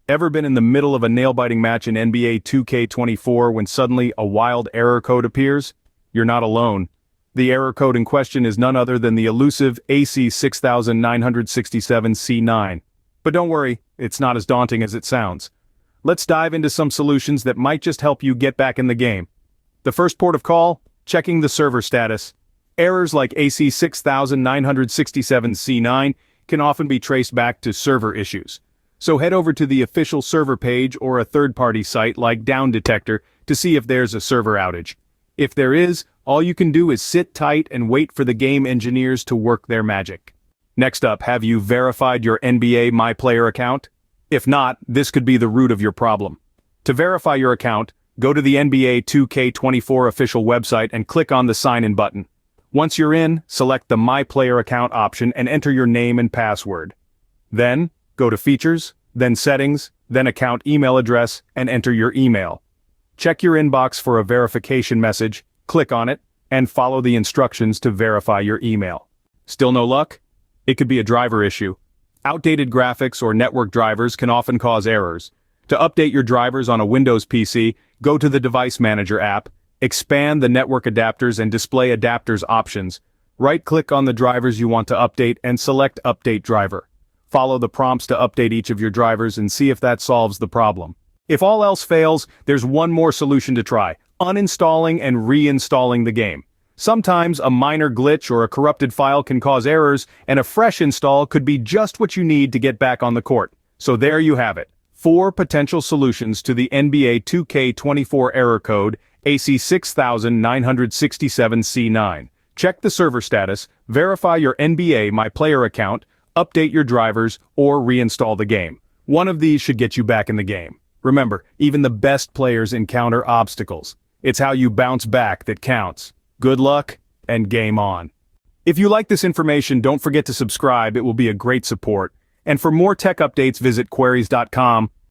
Ever been in the middle of a nail-biting match in NBA 2K24 when suddenly a wild error code appears? You're not alone. The error code in question is none other than the elusive AC6967c9. But don't worry, it's not as daunting as it sounds. Let's dive into some solutions that might just help you get back in the game. The first port of call, checking the server status. Errors like AC6967c9 can often be traced back to server issues. So head over to the official server page or a third-party site like Down Detector to see if there's a server outage. If there is, all you can do is sit tight and wait for the game engineers to work their magic. Next up, have you verified your NBA MyPlayer account? If not, this could be the root of your problem. To verify your account, go to the NBA 2K24 official website and click on the Sign In button. Once you're in, select the My Player Account option and enter your name and password. Then, go to Features, then Settings, then Account Email Address, and enter your email. Check your inbox for a verification message, click on it, and follow the instructions to verify your email. Still no luck? It could be a driver issue. Outdated graphics or network drivers can often cause errors. To update your drivers on a Windows PC, go to the Device Manager app, expand the network adapters and display adapters options. Right-click on the drivers you want to update and select Update Driver. Follow the prompts to update each of your drivers and see if that solves the problem. If all else fails, there's one more solution to try: uninstalling and reinstalling the game. Sometimes a minor glitch or a corrupted file can cause errors, and a fresh install could be just what you need to get back on the court. So there you have it. 4 potential solutions to the NBA 2K24 error code AC6967c9. Check the server status, verify your NBA MyPlayer account, update your drivers, or reinstall the game. One of these should get you back in the game. Remember, even the best players encounter obstacles. It's how you bounce back that counts. Good luck, and game on. If you like this information, don't forget to subscribe. It will be a great support. And for more tech updates, visit queries.com.